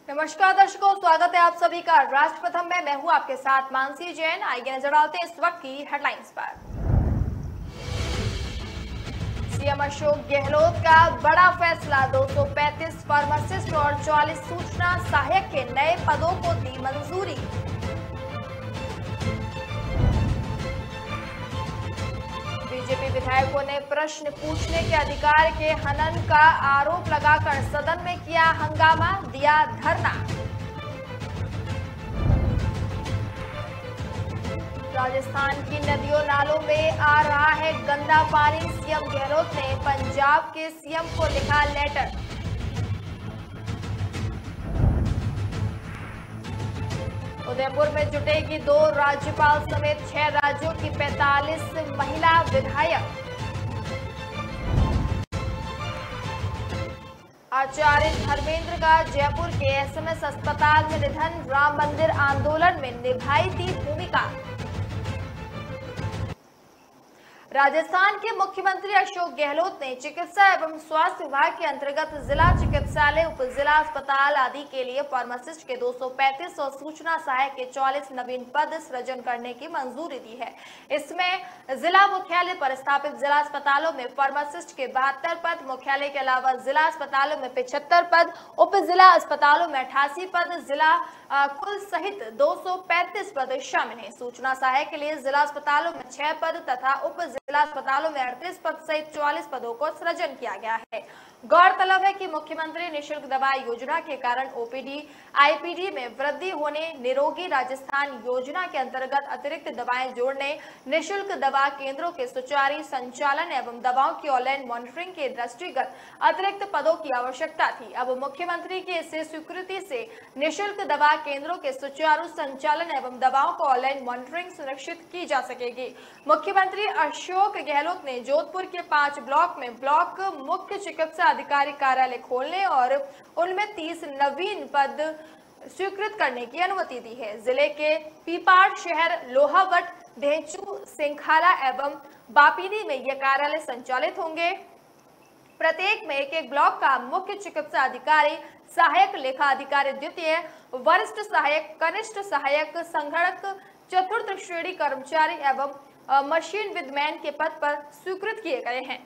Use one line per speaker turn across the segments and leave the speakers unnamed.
नमस्कार दर्शकों, स्वागत है आप सभी का राष्ट्र प्रथम में। मैं हूं आपके साथ मानसी जैन। आइए नजर डालते हैं इस वक्त की हेडलाइंस पर। सीएम अशोक गहलोत का बड़ा फैसला, 235 फार्मासिस्ट और 44 सूचना सहायक के नए पदों को दी मंजूरी। बीजेपी विधायकों ने प्रश्न पूछने के अधिकार के हनन का आरोप लगाकर सदन में किया हंगामा, दिया धरना। राजस्थान की नदियों नालों में आ रहा है गंदा पानी, सीएम गहलोत ने पंजाब के सीएम को लिखा लेटर। उदयपुर में जुटेगी 2 राज्यपाल समेत 6 राज्यों की 45 महिला विधायक। आचार्य धर्मेंद्र का जयपुर के एसएमएस अस्पताल में निधन, राम मंदिर आंदोलन में निभाई थी भूमिका। राजस्थान के मुख्यमंत्री अशोक गहलोत ने चिकित्सा एवं स्वास्थ्य विभाग के अंतर्गत जिला चिकित्सालय, उप जिला अस्पताल आदि के लिए फार्मासिस्ट के 235 और सूचना सहायक के 44 नवीन पद सृजन करने की मंजूरी दी है। इसमें जिला मुख्यालय पर स्थापित जिला अस्पतालों में फार्मासिस्ट के 72 पद, मुख्यालय के अलावा जिला अस्पतालों में 75 पद, उप जिला अस्पतालों में 88 पद, जिला कुल सहित 235 पद शामिल हैं। सूचना सहायक के लिए जिला अस्पतालों में 6 पद तथा उप जिला अस्पतालों में 38 पद सहित 44 पदों को सृजन किया गया है। गौरतलब है कि मुख्यमंत्री निःशुल्क दवा योजना के कारण ओपीडी, आईपीडी में वृद्धि होने, निरोगी राजस्थान योजना के अंतर्गत अतिरिक्त दवाएं जोड़ने, निःशुल्क दवा केंद्रों के सुचारू संचालन एवं दवाओं की ऑनलाइन मॉनिटरिंग के दृष्टिगत अतिरिक्त पदों की आवश्यकता थी। अब मुख्यमंत्री की इस स्वीकृति से निःशुल्क दवा केंद्रों के सुचारू संचालन एवं दवाओं को ऑनलाइन मॉनिटरिंग सुनिश्चित की जा सकेगी। मुख्यमंत्री अशोक गहलोत ने जोधपुर के 5 ब्लॉक में ब्लॉक मुख्य चिकित्सा अधिकारी कार्यालय खोलने और उनमें 30 नवीन पद स्वीकृत करने की अनुमति दी है। जिले के पीपाड़ शहर, लोहावट, ढेंचू, सिंखाला एवं बापीनी में ये कार्यालय संचालित होंगे। प्रत्येक में एक ब्लॉक का मुख्य चिकित्सा अधिकारी, सहायक लेखा अधिकारी द्वितीय, वरिष्ठ सहायक, कनिष्ठ सहायक, संगणक, चतुर्थ श्रेणी कर्मचारी एवं मशीन विदमैन के पद पर स्वीकृत किए गए हैं।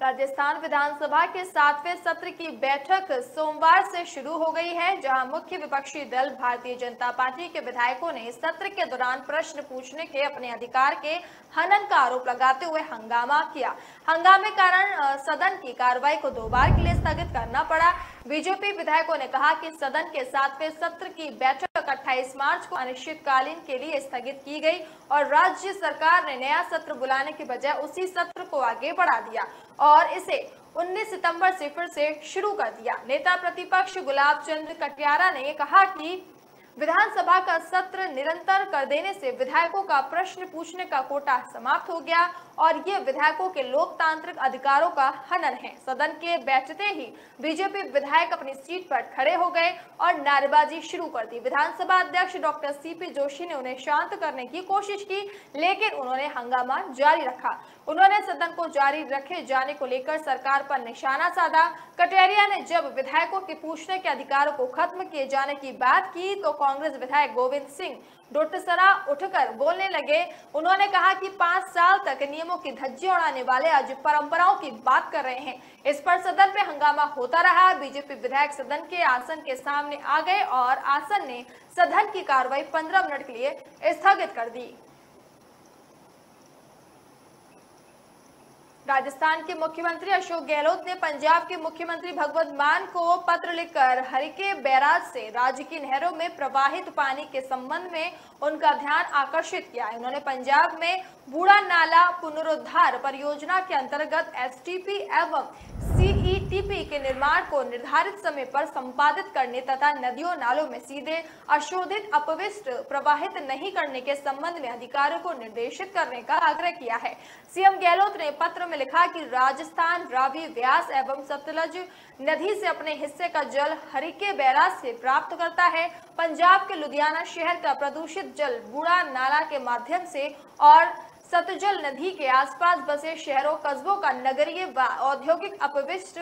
राजस्थान विधानसभा के 7वें सत्र की बैठक सोमवार से शुरू हो गई है, जहां मुख्य विपक्षी दल भारतीय जनता पार्टी के विधायकों ने सत्र के दौरान प्रश्न पूछने के अपने अधिकार के हनन का आरोप लगाते हुए हंगामा किया। हंगामे कारण सदन की कार्रवाई को 2 बार के लिए स्थगित करना पड़ा। बीजेपी विधायकों ने कहा कि सदन के 7वें सत्र की बैठक 28 मार्च को अनिश्चितकालीन के लिए स्थगित की गई और राज्य सरकार ने नया सत्र बुलाने के बजाय उसी सत्र को आगे बढ़ा दिया और इसे 19 सितंबर से फिर से शुरू कर दिया। नेता प्रतिपक्ष गुलाब चंद कटियारा ने कहा कि विधानसभा का सत्र निरंतर कर देने से विधायकों का प्रश्न पूछने का कोटा समाप्त हो गया और ये विधायकों के लोकतांत्रिक अधिकारों का हनन है। सदन के बैठते ही बीजेपी विधायक अपनी सीट पर खड़े हो गए और नारेबाजी शुरू कर दी। विधानसभा अध्यक्ष डॉक्टर सीपी जोशी ने उन्हें शांत करने की कोशिश की, लेकिन उन्होंने हंगामा जारी रखा। उन्होंने सदन को जारी रखे जाने को लेकर सरकार पर निशाना साधा। कटेरिया ने जब विधायकों के पूछने के अधिकारों को खत्म किए जाने की बात की तो कांग्रेस विधायक गोविंद सिंह डोटसरा उठकर बोलने लगे। उन्होंने कहा कि 5 साल तक नियमों की धज्जी उड़ाने वाले आज परंपराओं की बात कर रहे हैं। इस पर सदन में हंगामा होता रहा। बीजेपी विधायक सदन के आसन के सामने आ गए और आसन ने सदन की कार्रवाई 15 मिनट के लिए स्थगित कर दी। राजस्थान के मुख्यमंत्री अशोक गहलोत ने पंजाब के मुख्यमंत्री भगवंत मान को पत्र लिखकर हरिके बैराज से राज्य की नहरों में प्रवाहित पानी के संबंध में उनका ध्यान आकर्षित किया है। उन्होंने पंजाब में बूढ़ा नाला पुनरुद्धार परियोजना के अंतर्गत एसटीपी एवं सीईटीपी के निर्माण को निर्धारित समय पर संपादित करने तथा नदियों नालों में सीधे अशोधित अपविष्ट प्रवाहित नहीं करने के संबंध में अधिकारियों को निर्देशित करने का आग्रह किया है। सीएम गहलोत ने पत्र में लिखा कि राजस्थान रावी, व्यास एवं सतलज नदी से अपने हिस्से का जल हरिके बैराज से प्राप्त करता है। पंजाब के लुधियाना शहर का प्रदूषित जल बूढ़ा नाला के माध्यम से और सतलज नदी के आसपास बसे शहरों, कस्बों का नगरीय व औद्योगिक अपविष्ट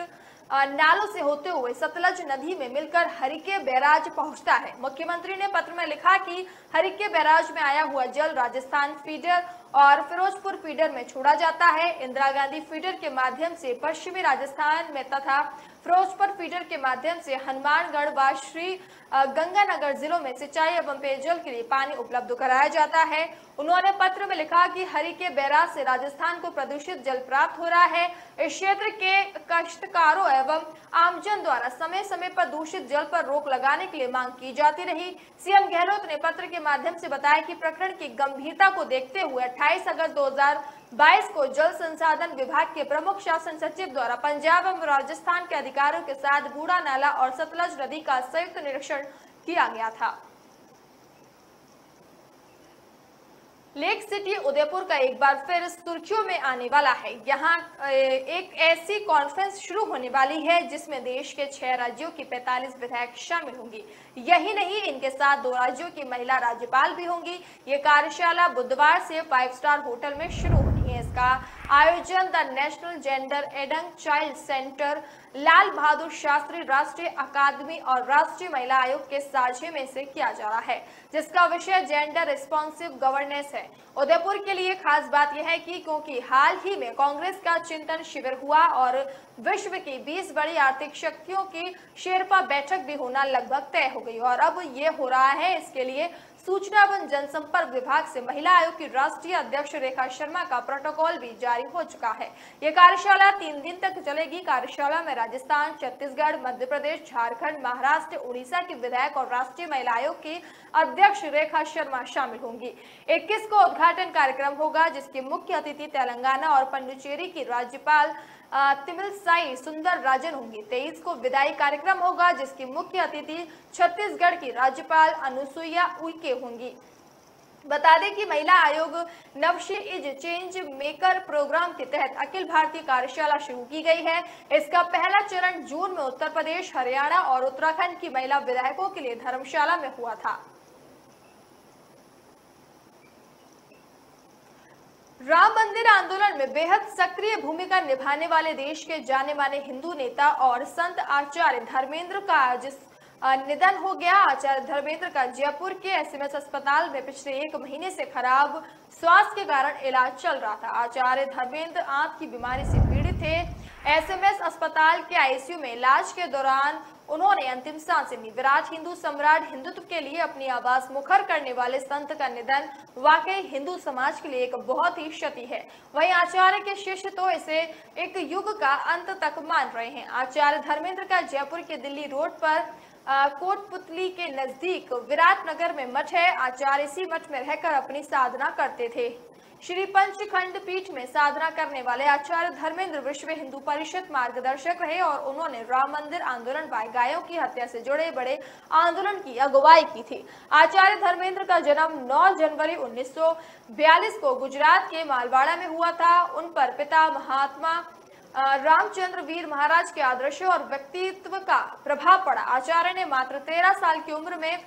नालों से होते हुए सतलज नदी में मिलकर हरिके बैराज पहुंचता है। मुख्यमंत्री ने पत्र में लिखा कि हरिके बैराज में आया हुआ जल राजस्थान फीडर और फिरोजपुर फीडर में छोड़ा जाता है। इंदिरा गांधी फीडर के माध्यम से पश्चिमी राजस्थान में तथा फिरोजपुर फीडर के माध्यम से हनुमानगढ़ व श्री गंगानगर जिलों में सिंचाई एवं पेयजल के लिए पानी उपलब्ध कराया जाता है। उन्होंने पत्र में लिखा कि हरिके बैराज से राजस्थान को प्रदूषित जल प्राप्त हो रहा है। इस क्षेत्र के काश्तकारों एवं आमजन द्वारा समय समय पर दूषित जल पर रोक लगाने के लिए मांग की जाती रही। सीएम गहलोत ने पत्र के माध्यम से बताया कि प्रकरण की गंभीरता को देखते हुए 28 अगस्त 2022 को जल संसाधन विभाग के प्रमुख शासन सचिव द्वारा पंजाब एवं राजस्थान के अधिकारियों के साथ बूढ़ा नाला और सतलज नदी का संयुक्त निरीक्षण किया गया था। लेक सिटी उदयपुर का एक बार फिर सुर्खियों में आने वाला है। यहाँ एक ऐसी कॉन्फ्रेंस शुरू होने वाली है जिसमें देश के 6 राज्यों की 45 विधायक शामिल होंगी। यही नहीं, इनके साथ 2 राज्यों की महिला राज्यपाल भी होंगी। ये कार्यशाला बुधवार से 5 स्टार होटल में शुरू होनी है। इसका आयोजन द नेशनल जेंडर एडंग चाइल्ड सेंटर, लाल बहादुर शास्त्री राष्ट्रीय अकादमी और राष्ट्रीय महिला आयोग के साझे में से किया जा रहा है, जिसका विषय जेंडर रिस्पॉन्सिव गवर्नेंस है। उदयपुर के लिए खास बात यह है कि क्योंकि हाल ही में कांग्रेस का चिंतन शिविर हुआ और विश्व की 20 बड़ी आर्थिक शक्तियों की शेरपा बैठक भी होना लगभग तय हो गई और अब ये हो रहा है। इसके लिए सूचना एवं जनसंपर्क विभाग से महिला आयोग की राष्ट्रीय अध्यक्ष रेखा शर्मा का प्रोटोकॉल भी जारी हो चुका है। यह कार्यशाला 3 दिन तक चलेगी। कार्यशाला में राजस्थान, छत्तीसगढ़, मध्य प्रदेश, झारखंड, महाराष्ट्र, उड़ीसा की विधायक और राष्ट्रीय महिला आयोग की अध्यक्ष रेखा शर्मा शामिल होंगी। 21 को उद्घाटन कार्यक्रम होगा, जिसके मुख्य अतिथि तेलंगाना और पुडुचेरी की राज्यपाल तमिलसाई सुंदर राजन होंगी। 23 को विदाई कार्यक्रम होगा, जिसकी मुख्य अतिथि छत्तीसगढ़ की राज्यपाल अनुसुईया उइके होंगी। बता दें कि महिला आयोग नवशी इज चेंज मेकर प्रोग्राम के तहत अखिल भारतीय कार्यशाला शुरू की गई है। इसका पहला चरण जून में उत्तर प्रदेश, हरियाणा और उत्तराखंड की महिला विधायकों के लिए धर्मशाला में हुआ था। राम मंदिर आंदोलन में बेहद सक्रिय भूमिका निभाने वाले देश के जाने माने हिंदू नेता और संत आचार्य धर्मेंद्र का आज निधन हो गया। आचार्य धर्मेंद्र का जयपुर के एसएमएस अस्पताल में पिछले 1 महीने से खराब स्वास्थ्य के कारण इलाज चल रहा था। आचार्य धर्मेंद्र आंत की बीमारी से पीड़ित थे। एसएमएस अस्पताल के आईसीयू में इलाज के दौरान उन्होंने अंतिम सांसें ली। विराट हिंदू सम्राट, हिंदुत्व के लिए अपनी आवाज मुखर करने वाले संत का निधन वाकई हिंदू समाज के लिए एक बहुत ही क्षति है। वहीं आचार्य के शिष्य तो इसे एक युग का अंत तक मान रहे हैं। आचार्य धर्मेंद्र का जयपुर के दिल्ली रोड पर कोटपुतली के नजदीक विराटनगर में मठ है। आचार्य इसी मठ में रहकर अपनी साधना करते थे। श्री पंचखंड पीठ में साधना करने वाले आचार्य धर्मेंद्र विश्व हिंदू परिषद मार्गदर्शक रहे और उन्होंने राम मंदिर आंदोलन व गायों की हत्या से जुड़े बड़े आंदोलन की अगुवाई की थी। आचार्य धर्मेंद्र का जन्म 9 जनवरी 1942 को गुजरात के मालवाड़ा में हुआ था। उन पर पिता महात्मा रामचंद्र वीर महाराज के आदर्शों और व्यक्तित्व का प्रभाव पड़ा। आचार्य ने मात्र 13 साल की उम्र में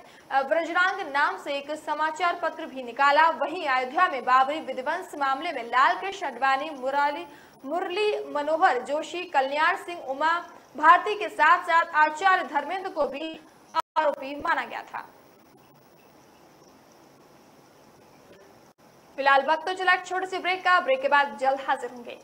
ब्रजरांग नाम से एक समाचार पत्र भी निकाला। वहीं अयोध्या में बाबरी विध्वंस मामले में लाल कृष्ण आडवाणी, मुरली मनोहर जोशी, कल्याण सिंह, उमा भारती के साथ साथ आचार्य धर्मेंद्र को भी आरोपी माना गया था। फिलहाल वक्त तो चला एक छोटे से ब्रेक का। ब्रेक के बाद जल्द हाजिर होंगे।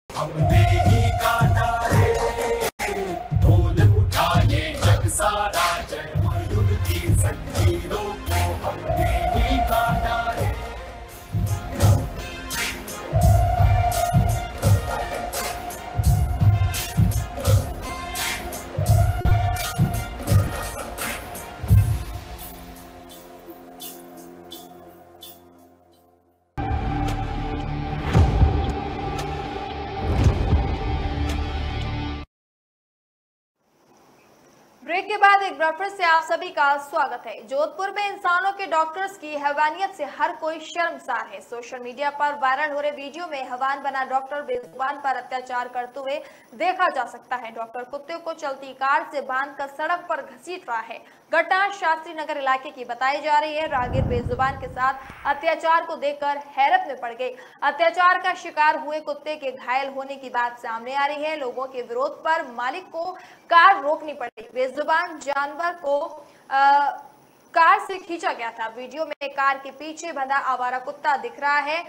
हमने ही काटा है ढोल उठाए जग सारा, जय मयूर की जंजीरों को हमने ही काटा है।
ब्रेक के बाद एक बार फिर से आप सभी का स्वागत है। जोधपुर में इंसानों के डॉक्टर्स की हैवानियत से हर कोई शर्मसार है। सोशल मीडिया पर वायरल हो रहे वीडियो में हैवान बना डॉक्टर बेजुबान पर अत्याचार करते हुए देखा जा सकता है। डॉक्टर कुत्ते को चलती कार से बांधकर सड़क पर घसीट रहा है। घटना शास्त्री नगर इलाके की बताई जा रही है। राहगीर बेजुबान के साथ अत्याचार को देखकर हैरत में पड़ गए। अत्याचार का शिकार हुए कुत्ते के घायल होने की बात सामने आ रही है। लोगों के विरोध पर मालिक को कार रोकनी पड़ी। बेजुबान जानवर को कार से खींचा गया था। वीडियो में कार के पीछे बंधा आवारा कुत्ता दिख रहा है।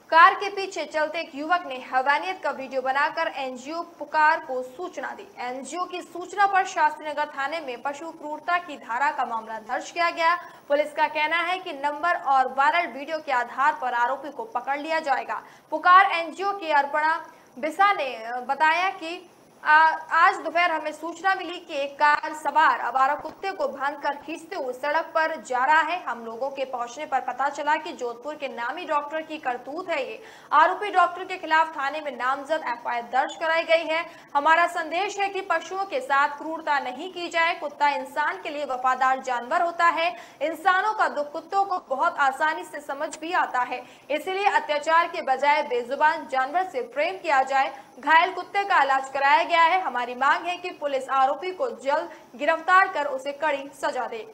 कार के पीछे चलते एक युवक ने हैवानियत का वीडियो बनाकर एनजीओ पुकार को सूचना दी। एनजीओ की सूचना पर शास्त्रीनगर थाने में पशु क्रूरता की धारा का मामला दर्ज किया गया। पुलिस का कहना है कि नंबर और वायरल वीडियो के आधार पर आरोपी को पकड़ लिया जाएगा। पुकार एनजीओ की अर्पणा बिसा ने बताया कि आज दोपहर हमें सूचना मिली कि एक कार सवार आवारा कुत्ते को बांधकर खींचते हुए सड़क पर जा रहा है। हम लोगों के पहुंचने पर पता चला कि जोधपुर के नामी डॉक्टर की करतूत है ये। आरोपी डॉक्टर के खिलाफ थाने में नामजद एफआईआर दर्ज कराई गई है। हमारा संदेश है कि पशुओं के साथ क्रूरता नहीं की जाए। कुत्ता इंसान के लिए वफादार जानवर होता है। इंसानों का दुख कुत्तों को बहुत आसानी से समझ भी आता है। इसलिए अत्याचार के बजाय बेजुबान जानवर से प्रेम किया जाए। घायल कुत्ते का इलाज कराया गया है। हमारी मांग है कि पुलिस आरोपी को जल्द गिरफ्तार कर उसे कड़ी सजा दे।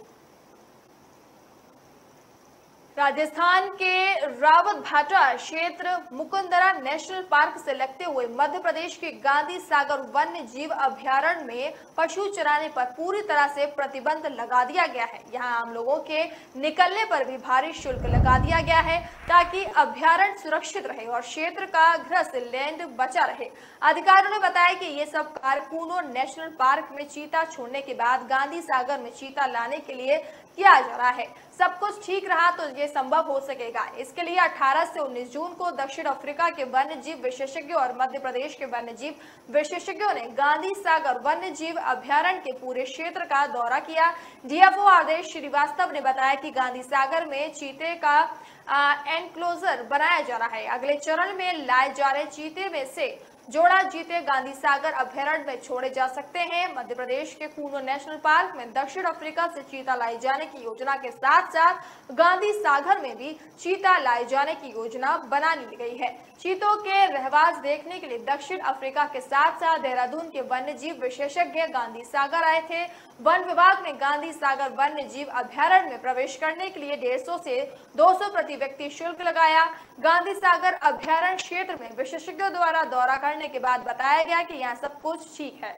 राजस्थान के रावत भाटा क्षेत्र मुकुंदरा नेशनल पार्क से लगते हुए मध्य प्रदेश के गांधी सागर वन्य जीव अभयारण्य में पशु चराने पर पूरी तरह से प्रतिबंध लगा दिया गया है। यहां आम लोगों के निकलने पर भी भारी शुल्क लगा दिया गया है ताकि अभयारण्य सुरक्षित रहे और क्षेत्र का ग्रस्त लैंड बचा रहे। अधिकारियों ने बताया कि ये सब कार्य कूनो नेशनल पार्क में चीता छोड़ने के बाद गांधी सागर में चीता लाने के लिए किया जा रहा है। सब कुछ ठीक रहा तो ये संभव हो सकेगा। इसके लिए 18 से 19 जून को दक्षिण अफ्रीका के वन्य जीव विशेषज्ञों और मध्य प्रदेश के वन्य जीव विशेषज्ञों ने गांधी सागर वन्य जीव अभयारण्य के पूरे क्षेत्र का दौरा किया। डीएफओ आदेश श्रीवास्तव ने बताया कि गांधी सागर में चीते का एनक्लोजर बनाया जा रहा है। अगले चरण में लाए जा रहे चीते में से जोड़ा चीते गांधी सागर अभयारण्य में छोड़े जा सकते हैं। मध्य प्रदेश के कूनो नेशनल पार्क में दक्षिण अफ्रीका से चीता लाए जाने की योजना के साथ साथ गांधी सागर में भी चीता लाए जाने की योजना बना ली गई है। चीतों के रहवास देखने के लिए दक्षिण अफ्रीका के साथ साथ देहरादून के वन्य जीव विशेषज्ञ गांधी सागर आए थे। वन विभाग ने गांधी सागर वन्य जीव अभयारण्य में प्रवेश करने के लिए 150 से 200 प्रति व्यक्ति शुल्क लगाया। गांधी सागर अभयारण्य क्षेत्र में विशेषज्ञों द्वारा दौरा करने के बाद बताया गया कि यहाँ सब कुछ ठीक है।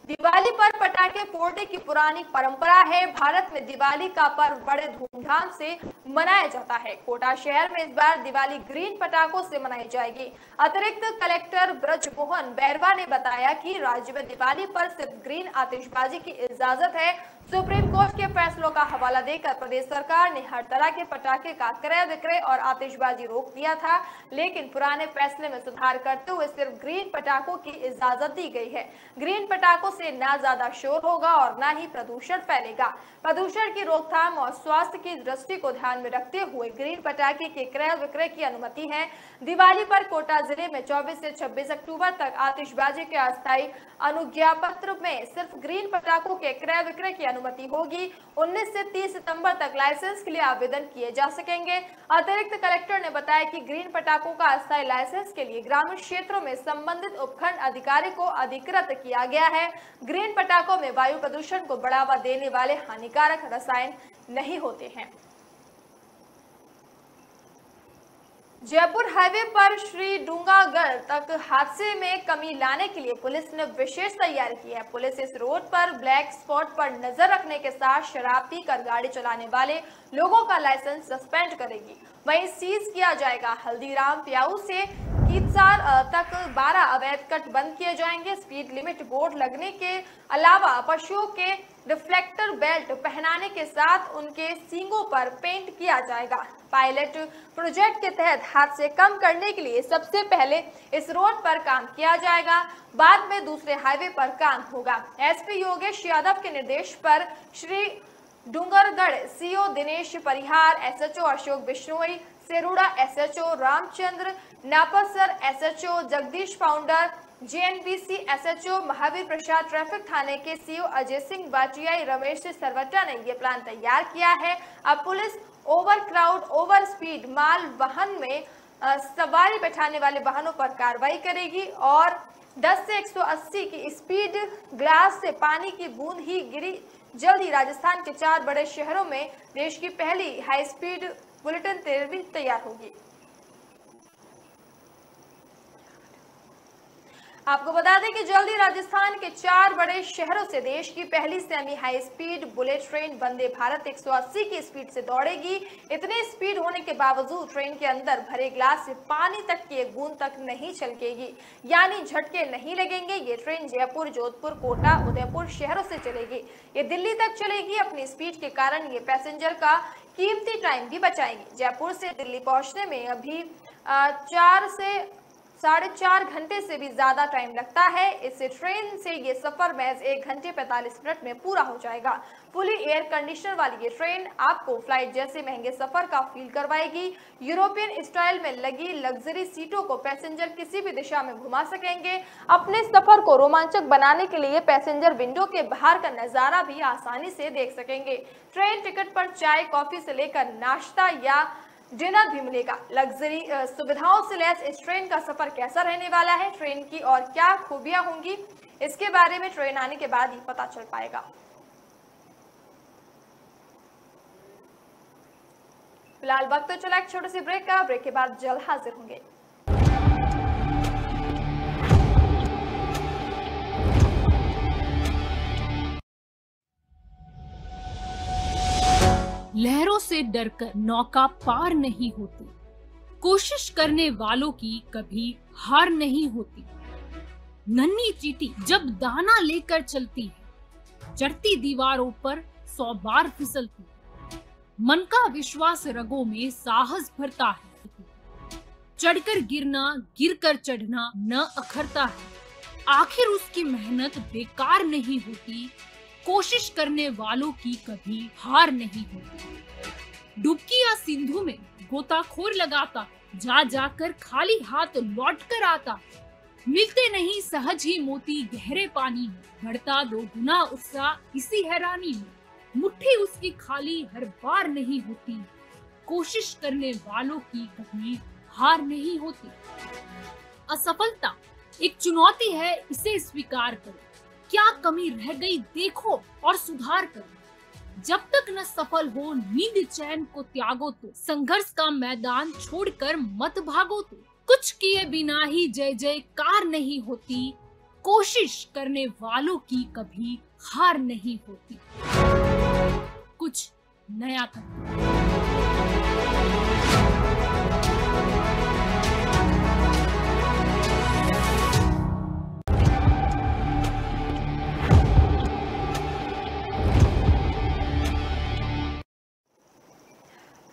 दिवाली पर पटाखे फोड़ने की पुरानी परंपरा है। भारत में दिवाली का पर्व बड़े धूमधाम से मनाया जाता है। कोटा शहर में इस बार दिवाली ग्रीन पटाखों से मनाई जाएगी। अतिरिक्त कलेक्टर ब्रजमोहन बैरवा ने बताया कि राज्य में दिवाली पर सिर्फ ग्रीन आतिशबाजी की इजाजत है। सुप्रीम कोर्ट के फैसलों का हवाला देकर प्रदेश सरकार ने हर तरह के पटाखे का क्रय विक्रय और आतिशबाजी रोक दिया था, लेकिन पुराने फैसले में सुधार करते हुए सिर्फ ग्रीन पटाखों की इजाजत दी गई है। ग्रीन पटाखों से ना ज्यादा शोर होगा और ना ही प्रदूषण फैलेगा। प्रदूषण की रोकथाम और स्वास्थ्य की दृष्टि को ध्यान में रखते हुए ग्रीन पटाखे के क्रय विक्रय की अनुमति है। दिवाली पर कोटा जिले में 24 से 26 अक्टूबर तक आतिशबाजी के अस्थायी अनुज्ञा पत्र में सिर्फ ग्रीन पटाखों के क्रय विक्रय की अनुमति होगी। 19 से 30 सितंबर तक लाइसेंस के लिए आवेदन किए जा सकेंगे। अतिरिक्त कलेक्टर ने बताया कि ग्रीन पटाखों का अस्थायी लाइसेंस के लिए ग्रामीण क्षेत्रों में संबंधित उपखंड अधिकारी को अधिकृत किया गया है। ग्रीन पटाखों में वायु प्रदूषण को बढ़ावा देने वाले हानिकारक रसायन नहीं होते हैं। जयपुर हाईवे पर श्री डूंगागढ़ तक हादसे में कमी लाने के लिए पुलिस ने विशेष तैयारी की है। पुलिस इस रोड पर ब्लैक स्पॉट पर नजर रखने के साथ शराब पीकर गाड़ी चलाने वाले लोगों का लाइसेंस सस्पेंड करेगी। वहीं सीज किया जाएगा। हल्दीराम प्याऊ से कीतसार तक 12 अवैध कट बंद किए जाएंगे। स्पीड लिमिट बोर्ड लगने के अलावा पशुओं के रिफ्लेक्टर बेल्ट पहनाने के साथ उनके सींगों पर पेंट किया जाएगा। पायलट प्रोजेक्ट के तहत हादसे कम करने के लिए सबसे पहले इस रोड पर काम किया जाएगा, बाद में दूसरे हाईवे पर काम होगा। एसपी योगेश यादव के निर्देश पर Shri Dungargarh CO Dinesh Parihar, SHO Ashok Bishnoi, Seruda SHO Ramchandra Napasar, SHO Jagdish फाउंडर, JNPC SHO Mahavir Prasad, traffic थाने के सीओ अजय सिंह भाटियाई, रमेश सरवटा ने यह प्लान तैयार किया है। अब पुलिस ओवरक्राउड, ओवर स्पीड माल वाहन में सवारी बैठाने वाले वाहनों पर कार्रवाई करेगी और 10 से 180 की स्पीड ग्लास से पानी की बूंद ही गिरी। जल्द ही राजस्थान के 4 बड़े शहरों में देश की पहली हाई स्पीड बुलेटिन ट्रेन भी तैयार होगी। आपको बता दें कि जल्द ही राजस्थान के 4 बड़े शहरों से देश की पहली semi high speed bullet train Vande Bharat 180 की स्पीड से दौड़ेगी। इतनी स्पीड होने के बावजूद ट्रेन के अंदर भरे ग्लास से पानी तक की एक बूंद तक नहीं छलकेगी, यानी झटके नहीं लगेंगे। ये ट्रेन जयपुर, जोधपुर, कोटा, उदयपुर शहरों से चलेगी। ये दिल्ली तक चलेगी। अपनी स्पीड के कारण ये पैसेंजर का कीमती टाइम भी बचाएगी। जयपुर से दिल्ली पहुंचने में अभी 4 से 4.5 घंटे से भी ज्यादा टाइम लगता है। इस ट्रेन से ये सफर महज 1 घंटे 45 मिनट में पूरा हो जाएगा। फुली एयर कंडीशनर वाली ये ट्रेन आपको फ्लाइट जैसे महंगे सफर का फील करवाएगी। यूरोपियन स्टाइल में लगी लग्जरी सीटों को पैसेंजर किसी भी दिशा में घुमा सकेंगे। अपने सफर को रोमांचक बनाने के लिए पैसेंजर विंडो के बाहर का नजारा भी आसानी से देख सकेंगे। ट्रेन टिकट पर चाय, कॉफी से लेकर नाश्ता या डिनर भी मिलेगा। लग्जरी सुविधाओं से लैस इस ट्रेन का सफर कैसा रहने वाला है, ट्रेन की और क्या खूबियां होंगी, इसके बारे में ट्रेन आने के बाद ही पता चल पाएगा। फिलहाल वक्त तो चला एक छोटे से ब्रेक का। ब्रेक के बाद जल्द हाजिर होंगे।
लहरों से डरकर नौका पार नहीं होती, कोशिश करने वालों की कभी हार नहीं होती। नन्ही चींटी जब दाना लेकर चलती है, चढ़ती दीवारों पर 100 बार फिसलती है। मन का विश्वास रगों में साहस भरता है। चढ़कर गिरना, गिरकर चढ़ना न अखरता है। आखिर उसकी मेहनत बेकार नहीं होती। कोशिश करने वालों की कभी हार नहीं होती। डुबकी या सिंधु में गोताखोर लगाता, जा जाकर खाली हाथ लौट कर आता। मिलते नहीं सहज ही मोती गहरे पानी में, बढ़ता 2 गुना उत्साह इसी हैरानी में। मुट्ठी उसकी खाली हर बार नहीं होती। कोशिश करने वालों की कभी हार नहीं होती। असफलता एक चुनौती है, इसे स्वीकार करो। क्या कमी रह गई देखो और सुधार करो। जब तक न सफल हो नींद चैन को त्यागो तो, संघर्ष का मैदान छोड़कर मत भागो तो। कुछ किए बिना ही जय जयकार नहीं होती। कोशिश करने वालों की कभी हार नहीं होती। कुछ नया करो।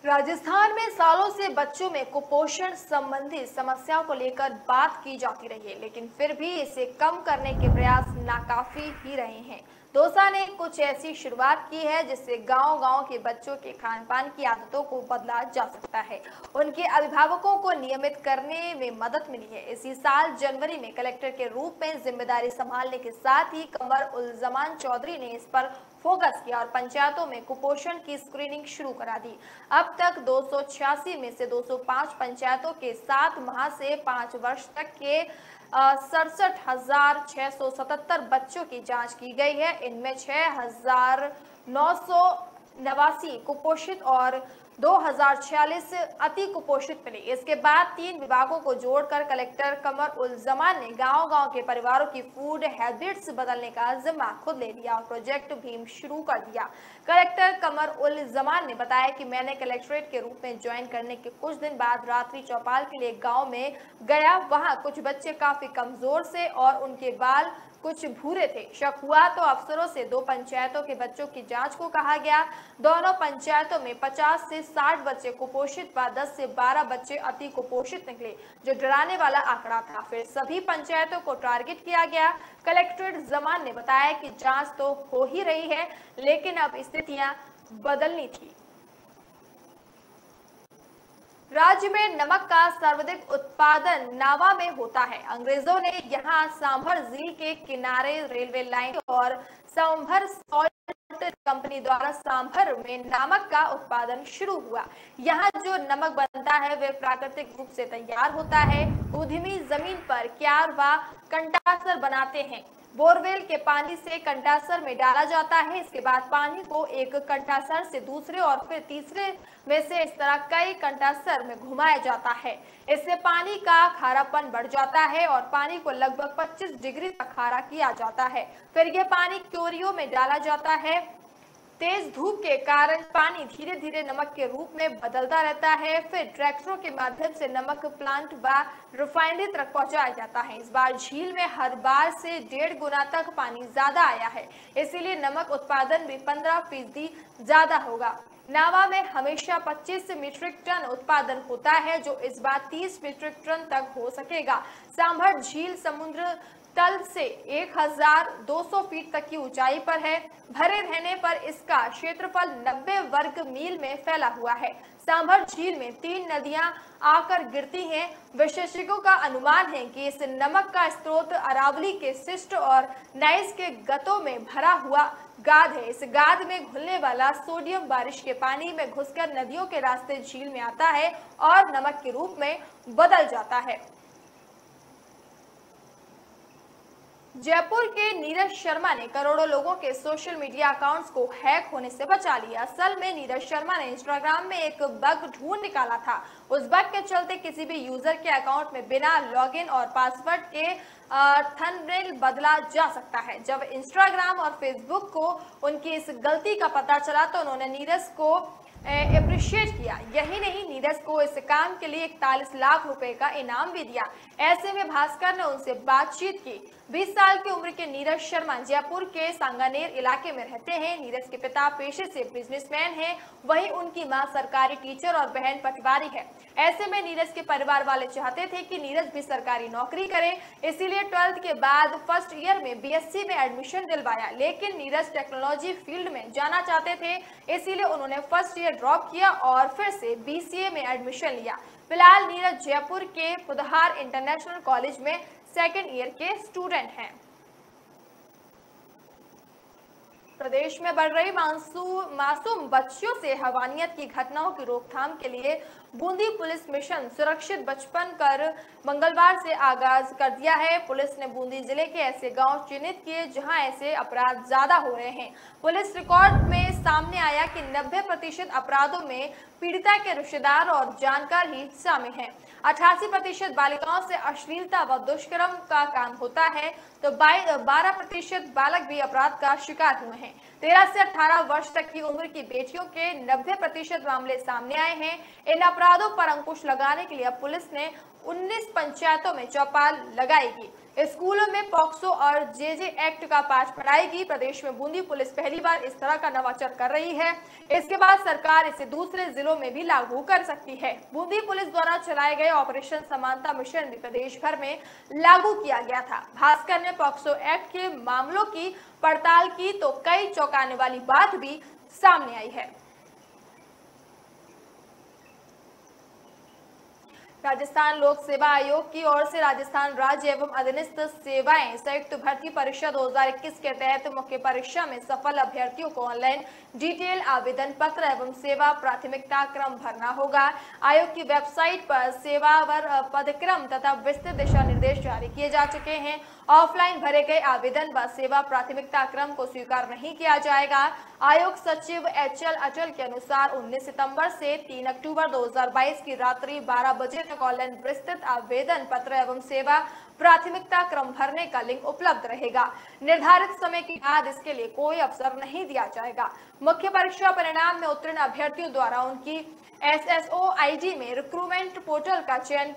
राजस्थान में सालों से बच्चों में कुपोषण संबंधी समस्याओं को लेकर बात की जाती रही है, लेकिन फिर भी इसे कम करने के प्रयास नाकाफी ही रहे हैं। दौसा ने कुछ ऐसी शुरुआत की है जिससे गांव-गांव के बच्चों के खान पान की आदतों को बदला जा सकता है। उनके अभिभावकों को नियमित करने में मदद मिली है। इसी साल जनवरी में कलेक्टर के रूप में जिम्मेदारी संभालने के साथ ही कमर उल जमान चौधरी ने इस पर फोकस किया और पंचायतों में कुपोषण की स्क्रीनिंग शुरू करा दी। अब तक 286 में से 205 पंचायतों के 7 माह से 5 वर्ष तक के 67,677 बच्चों की जांच की गई है। इनमें 6,989 कुपोषित और 2,046 अति कुपोषित मिले। इसके बाद 3 विभागों को जोड़कर कलेक्टर कमर उल जमान ने गांव-गांव के परिवारों की फूड हैबिट्स बदलने का जिम्मा खुद ले लिया और प्रोजेक्ट भीम शुरू कर दिया। कलेक्टर कमर उल जमान ने बताया कि मैंने कलेक्ट्रेट के रूप में ज्वाइन करने के कुछ दिन बाद रात्रि चौपाल के लिए गाँव में गया। वहाँ कुछ बच्चे काफी कमजोर से और उनके बाल कुछ भूरे थे। शक हुआ तो अफसरों से 2 पंचायतों के बच्चों की जांच को कहा गया। दोनों पंचायतों में 50 से 60 बच्चे कुपोषित व 10 से 12 बच्चे अति कुपोषित निकले, जो डराने वाला आंकड़ा था। फिर सभी पंचायतों को टारगेट किया गया। कलेक्टर जमान ने बताया कि जांच तो हो ही रही है, लेकिन अब स्थितियां बदलनी थी। राज्य में नमक का सर्वाधिक उत्पादन नावा में होता है। अंग्रेजों ने यहाँ सांभर झील के किनारे रेलवे लाइन और सांभर सॉल्ट कंपनी द्वारा सांभर में नमक का उत्पादन शुरू हुआ। यहाँ जो नमक बनता है वे प्राकृतिक रूप से तैयार होता है। उद्यमी जमीन पर क्यार व कंटासर बनाते हैं। बोरवेल के पानी से कंटासर में डाला जाता है। इसके बाद पानी को एक कंटासर से दूसरे और फिर तीसरे में से इस तरह कई कंटासर में घुमाया जाता है। इससे पानी का खारापन बढ़ जाता है और पानी को लगभग 25 डिग्री तक खारा किया जाता है। फिर यह पानी क्योरियों में डाला जाता है। तेज धूप के कारण पानी धीरे धीरे नमक के रूप में बदलता रहता है। फिर ट्रैक्टरों के माध्यम से नमक प्लांट व रिफाइनरी तक पहुंचाया जाता है। इस बार झील में हर बार से 1.5 गुना तक पानी ज्यादा आया है, इसीलिए नमक उत्पादन भी 15% ज्यादा होगा। नावा में हमेशा 25 मीट्रिक टन उत्पादन होता है, जो इस बार 30 मीट्रिक टन तक हो सकेगा। सांभर झील समुद्र तल से 1200 फीट तक की ऊंचाई पर है। भरे रहने पर इसका क्षेत्रफल 90 वर्ग मील में फैला हुआ है। सांभर झील में 3 नदियां आकर गिरती हैं। विशेषज्ञों का अनुमान है कि इस नमक का स्रोत अरावली के शिष्ट और नाइस के गतों में भरा हुआ गाद है। इस गाद में घुलने वाला सोडियम बारिश के पानी में घुसकर नदियों के रास्ते झील में आता है और नमक के रूप में बदल जाता है। जयपुर के नीरज शर्मा ने करोड़ों लोगों के सोशल मीडिया अकाउंट्स को हैक होने से बचा लिया। असल में नीरज शर्मा ने इंस्टाग्राम में एक बग ढूंढ निकाला था। उस बग के चलते किसी भी यूजर के अकाउंट में बिना लॉगिन और पासवर्ड के थंबनेल बदला जा सकता है। जब इंस्टाग्राम और फेसबुक को उनकी इस गलती का पता चला तो उन्होंने नीरज को अप्रिशिएट किया। यही नहीं, नीरज को इस काम के लिए 41 लाख रुपए का इनाम भी दिया। ऐसे में भास्कर ने उनसे बातचीत की। 20 साल की उम्र के नीरज शर्मा जयपुर के सांगानेर इलाके में रहते हैं। नीरज के पिता पेशे से बिजनेसमैन हैं, वहीं उनकी मां सरकारी टीचर और बहन पटवारी है। ऐसे में नीरज के परिवार वाले चाहते थे कि नीरज भी सरकारी नौकरी करे, इसीलिए 12th के बाद फर्स्ट ईयर में बीएससी में एडमिशन दिलवाया। लेकिन नीरज टेक्नोलॉजी फील्ड में जाना चाहते थे, इसीलिए उन्होंने फर्स्ट ईयर ड्रॉप किया और फिर से बीसीए में एडमिशन लिया। फिलहाल नीरज जयपुर के पुदहार इंटरनेशनल कॉलेज में 2nd ईयर के स्टूडेंट हैं। प्रदेश में बढ़ रही मासूम बच्चियों से हवानियत की घटनाओं की रोकथाम के लिए बूंदी पुलिस मिशन सुरक्षित बचपन कर मंगलवार से आगाज कर दिया है। पुलिस ने बूंदी जिले के ऐसे गांव चिन्हित किए जहां ऐसे अपराध ज्यादा हो रहे हैं। पुलिस रिकॉर्ड में सामने आया कि 90% अपराधों में पीड़िता के रिश्तेदार और जानकार ही शामिल हैं। 88% बालिकाओं से अश्लीलता व दुष्कर्म का काम होता है, तो 12% बालक भी अपराध का शिकार हुए हैं। 13 से 18 वर्ष तक की उम्र की बेटियों के 90% मामले सामने आए हैं। इन अपराधों पर अंकुश लगाने के लिए पुलिस ने 19 पंचायतों में चौपाल लगाएगी। स्कूलों में पॉक्सो और जेजे एक्ट का पाठ पढ़ाएगी। प्रदेश में बूंदी पुलिस पहली बार इस तरह का नवाचार कर रही है। इसके बाद सरकार इसे दूसरे जिलों में भी लागू कर सकती है। बूंदी पुलिस द्वारा चलाए गए ऑपरेशन समानता मिशन भी प्रदेश भर में लागू किया गया था। भास्कर ने पॉक्सो एक्ट के मामलों की पड़ताल की तो कई चौंकाने वाली बात भी सामने आई है। राजस्थान लोक सेवा आयोग की ओर से राजस्थान राज्य एवं अधीनस्थ सेवाएं संयुक्त भर्ती परीक्षा 2021 के तहत मुख्य परीक्षा में सफल अभ्यर्थियों को ऑनलाइन डिटेल आवेदन पत्र एवं सेवा प्राथमिकता क्रम भरना होगा। आयोग की वेबसाइट पर सेवावर पदक्रम तथा विस्तृत दिशा निर्देश जारी किए जा चुके हैं। ऑफलाइन भरे गए आवेदन व सेवा प्राथमिकता क्रम को स्वीकार नहीं किया जाएगा। आयोग सचिव HL अटल के अनुसार 19 सितंबर से 3 अक्टूबर 2022 की रात्रि 12 बजे तक ऑनलाइन विस्तृत आवेदन पत्र एवं सेवा प्राथमिकता क्रम भरने का लिंक उपलब्ध रहेगा। निर्धारित समय के बाद इसके लिए कोई अवसर नहीं दिया जाएगा। मुख्य परीक्षा परिणाम में उत्तीर्ण अभ्यर्थियों द्वारा उनकी SSO ID में रिक्रूटमेंट पोर्टल का चयन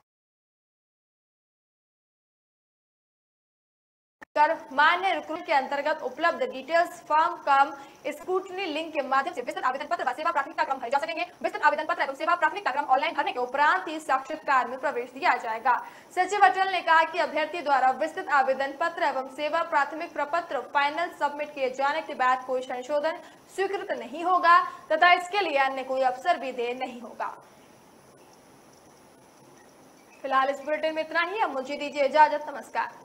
कर मान्य रिक्रूट के अंतर्गत उपलब्ध डिटेल्स फॉर्म कम स्क्रूटनी लिंक के माध्यम से विस्तृत आवेदन पत्र व सेवा प्राथमिकता क्रम भरे जा सकेंगे। विस्तृत आवेदन पत्र एवं सेवा प्राथमिकता क्रम ऑनलाइन भरने के उपरांत ही साक्षात्कार में प्रवेश दिया जाएगा। सचिव अटल ने कहा कि अभ्यर्थी द्वारा विस्तृत आवेदन पत्र एवं सेवा प्राथमिक प्रपत्र फाइनल सबमिट किए जाने के बाद कोई संशोधन स्वीकृत नहीं होगा तथा इसके लिए अन्य कोई अवसर भी देय नहीं होगा। फिलहाल इस बुलेटिन में इतना ही। अब मुझे दीजिए इजाजत। नमस्कार।